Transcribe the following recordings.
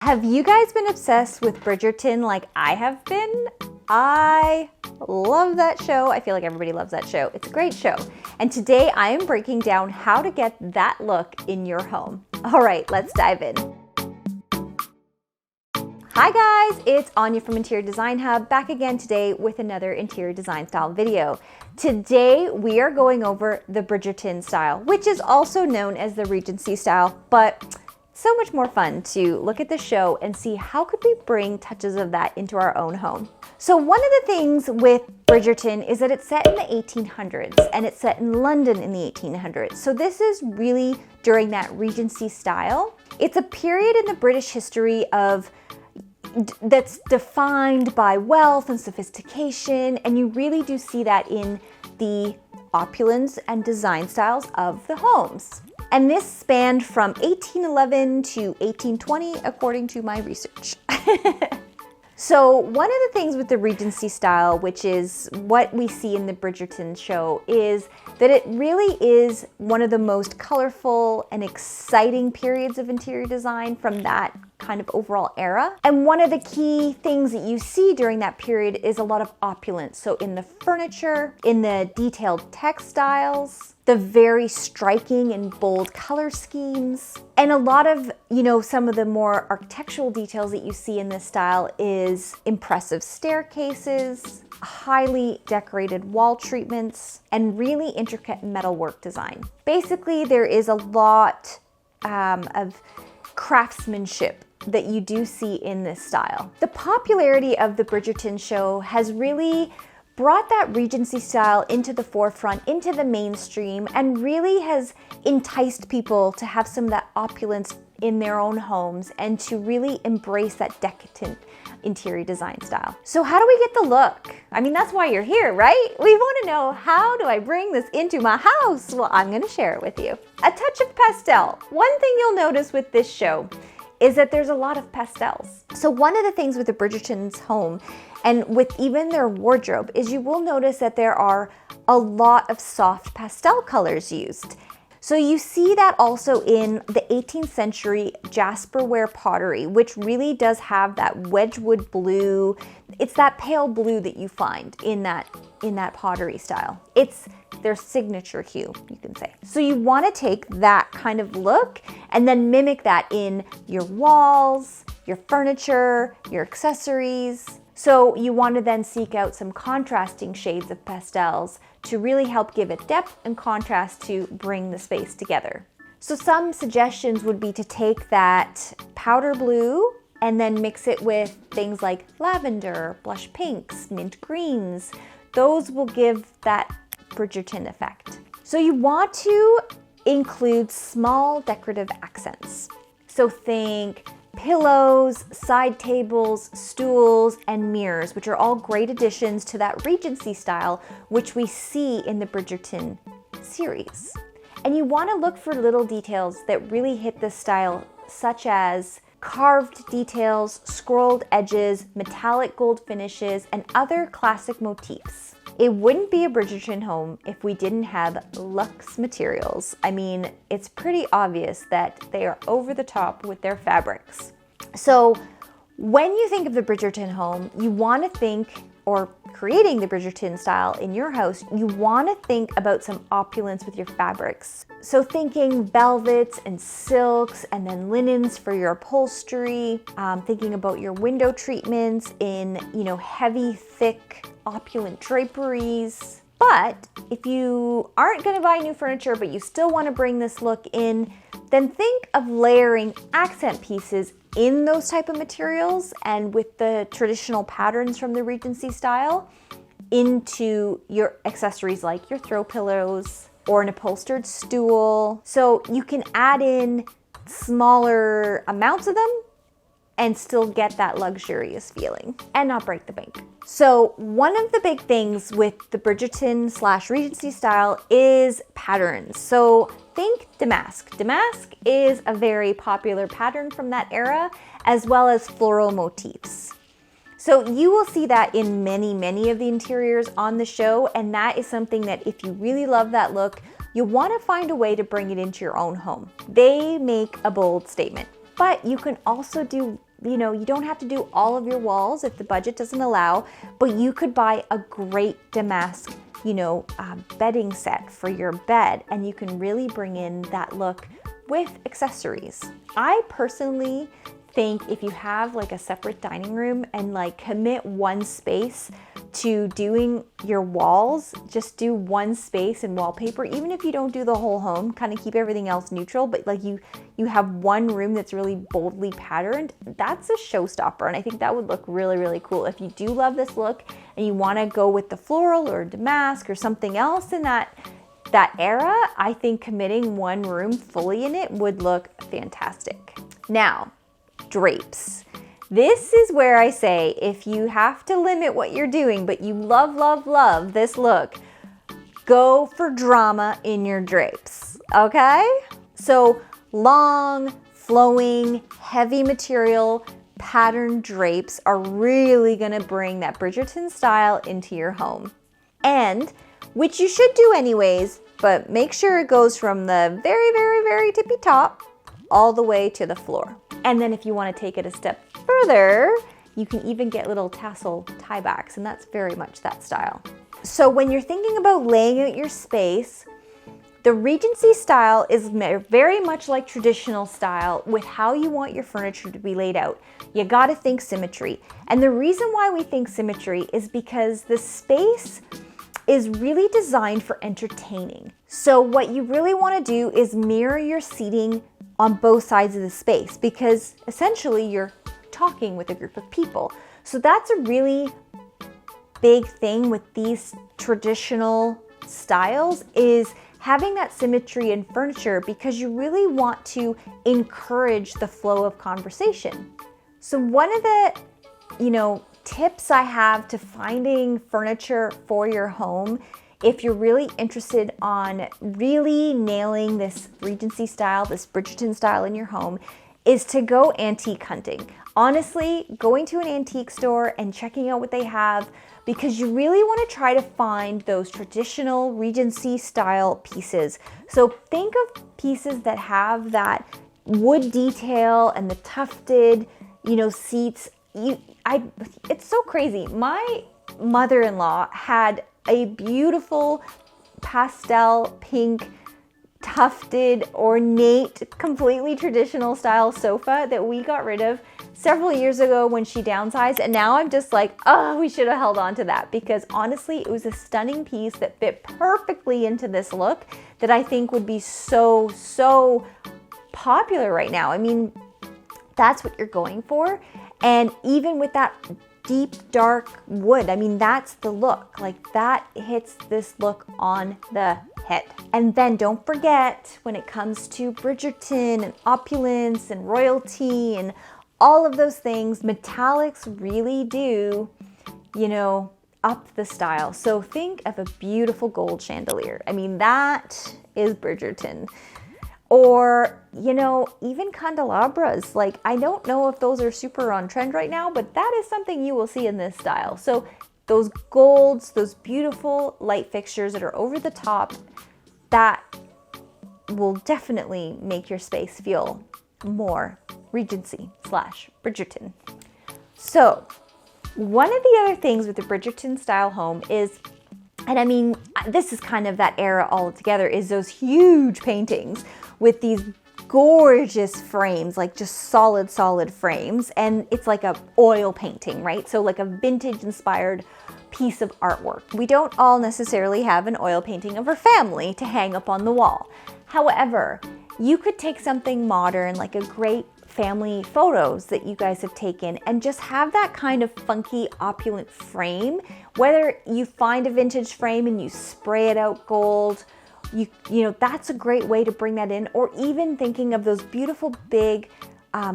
Have you guys been obsessed with Bridgerton like I have been? I love that show. I feel like everybody loves that show. It's a great show. And today I am breaking down how to get that look in your home. All right, let's dive in. Hi guys, it's Anya from Interior Design Hub, back again today with another interior design style video. Today we are going over the Bridgerton style, which is also known as the Regency style, but so much more fun to look at the show and see how could we bring touches of that into our own home. So one of the things with Bridgerton is that it's set in the 1800s and it's set in London in the 1800s. So this is really during that Regency style. It's a period in the British history that's defined by wealth and sophistication, and you really do see that in the opulence and design styles of the homes. And this spanned from 1811 to 1820, according to my research. So one of the things with the Regency style, which is what we see in the Bridgerton show, is that it really is one of the most colorful and exciting periods of interior design from that kind of overall era. And one of the key things that you see during that period is a lot of opulence. So in the furniture, in the detailed textiles, the very striking and bold color schemes, and a lot of, some of the more architectural details that you see in this style is impressive staircases, highly decorated wall treatments, and really intricate metalwork design. Basically, there is a lot of craftsmanship that you do see in this style. The popularity of the Bridgerton show has really brought that Regency style into the forefront, into the mainstream, and really has enticed people to have some of that opulence in their own homes and to really embrace that decadent interior design style. So how do we get the look? I mean, that's why you're here, right? We want to know, how do I bring this into my house? Well, I'm going to share it with you. A touch of pastel. One thing you'll notice with this show is that there's a lot of pastels. So one of the things with the Bridgerton's home and with even their wardrobe is you will notice that there are a lot of soft pastel colors used. So you see that also in the 18th century jasperware pottery, which really does have that Wedgwood blue. It's that pale blue that you find in that pottery style. It's their signature hue, you can say. So you want to take that kind of look and then mimic that in your walls, your furniture, your accessories. So you want to then seek out some contrasting shades of pastels to really help give it depth and contrast to bring the space together. So some suggestions would be to take that powder blue and then mix it with things like lavender, blush pinks, mint greens. Those will give that Bridgerton effect. So you want to include small decorative accents. So think pillows, side tables, stools, and mirrors, which are all great additions to that Regency style, which we see in the Bridgerton series. And you want to look for little details that really hit this style, such as carved details, scrolled edges, metallic gold finishes, and other classic motifs. It wouldn't be a Bridgerton home if we didn't have Luxe materials. I mean, it's pretty obvious that they are over the top with their fabrics. So when you think of the Bridgerton home, you want to think, or creating the Bridgerton style in your house, you want to think about some opulence with your fabrics. So thinking velvets and silks and then linens for your upholstery, thinking about your window treatments in, heavy, thick, opulent draperies. But if you aren't going to buy new furniture, but you still want to bring this look in, then think of layering accent pieces in those type of materials and with the traditional patterns from the Regency style into your accessories like your throw pillows or an upholstered stool. So you can add in smaller amounts of them and still get that luxurious feeling and not break the bank. So one of the big things with the Bridgerton/Regency style is patterns. So think damask. Damask is a very popular pattern from that era, as well as floral motifs. So you will see that in many of the interiors on the show, and that is something that if you really love that look, you want to find a way to bring it into your own home. They make a bold statement, but you can also do you know, you don't have to do all of your walls if the budget doesn't allow, but you could buy a great damask, you know, bedding set for your bed, and you can really bring in that look with accessories. I personally think if you have like a separate dining room and like commit one space to doing your walls, just do one space in wallpaper, even if you don't do the whole home, kind of keep everything else neutral, but like you have one room that's really boldly patterned, that's a showstopper. And I think that would look really, really cool. If you do love this look and you want to go with the floral or damask or something else in that era, I think committing one room fully in it would look fantastic. Now, drapes. This is where I say, if you have to limit what you're doing, but you love, love, love this look, go for drama in your drapes, okay? So long, flowing, heavy material, patterned drapes are really gonna bring that Bridgerton style into your home. And, which you should do anyways, but make sure it goes from the very, very, very tippy top all the way to the floor. And then if you want to take it a step further, you can even get little tassel tiebacks, and that's very much that style. So when you're thinking about laying out your space, the Regency style is very much like traditional style with how you want your furniture to be laid out. You got to think symmetry. And the reason why we think symmetry is because the space is really designed for entertaining. So what you really want to do is mirror your seating on both sides of the space, because essentially you're talking with a group of people. So that's a really big thing with these traditional styles, is having that symmetry in furniture, because you really want to encourage the flow of conversation. So one of the, you know, tips I have to finding furniture for your home, if you're really interested on really nailing this Regency style, this Bridgerton style in your home, is to go antique hunting. Honestly, going to an antique store and checking out what they have, because you really want to try to find those traditional Regency style pieces. So think of pieces that have that wood detail and the tufted, you know, seats. It's so crazy. My mother-in-law had a beautiful pastel pink, tufted, ornate, completely traditional style sofa that we got rid of several years ago when she downsized. And now I'm just like, oh, we should have held on to that, because honestly, it was a stunning piece that fit perfectly into this look that I think would be so, so popular right now. I mean, that's what you're going for. And even with that deep dark wood, I mean, that's the look. Like, that hits this look on the head. And then don't forget, when it comes to Bridgerton and opulence and royalty and all of those things, metallics really do, you know, up the style. So think of a beautiful gold chandelier. I mean, that is Bridgerton. Or, you know, even candelabras. Like, I don't know if those are super on trend right now, but that is something you will see in this style. So those golds, those beautiful light fixtures that are over the top, that will definitely make your space feel more Regency / Bridgerton. So one of the other things with the Bridgerton style home is, and I mean, this is kind of that era altogether, is those huge paintings with these gorgeous frames, like just solid frames. And it's like a oil painting, right? So like a vintage inspired piece of artwork. We don't all necessarily have an oil painting of our family to hang up on the wall. However, you could take something modern, like a great family photos that you guys have taken, and just have that kind of funky, opulent frame. Whether you find a vintage frame and you spray it out gold, you know, that's a great way to bring that in. Or even thinking of those beautiful big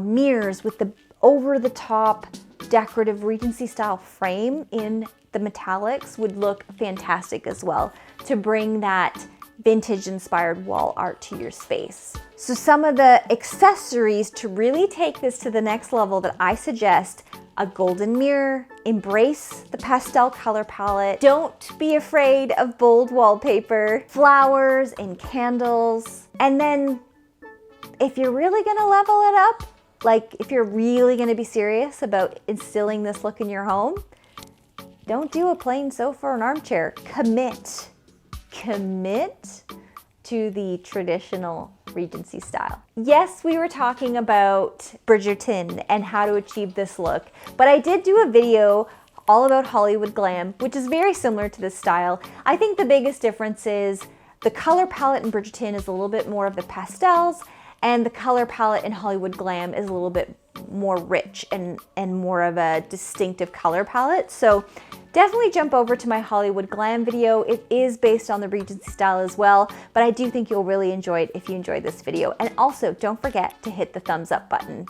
mirrors with the over-the-top decorative Regency style frame in the metallics would look fantastic as well, to bring that vintage inspired wall art to your space. So some of the accessories to really take this to the next level that I suggest: a golden mirror, embrace the pastel color palette, don't be afraid of bold wallpaper, flowers and candles. And then if you're really gonna level it up, Like, if you're really gonna be serious about instilling this look in your home, don't do a plain sofa or an armchair. Commit to the traditional Regency style. Yes, we were talking about Bridgerton and how to achieve this look, but I did do a video all about Hollywood glam, which is very similar to this style. I think the biggest difference is the color palette in Bridgerton is a little bit more of the pastels, and the color palette in Hollywood glam is a little bit more rich and more of a distinctive color palette. So definitely jump over to my Hollywood glam video. It is based on the Regency style as well, but I do think you'll really enjoy it if you enjoyed this video. And also, don't forget to hit the thumbs up button.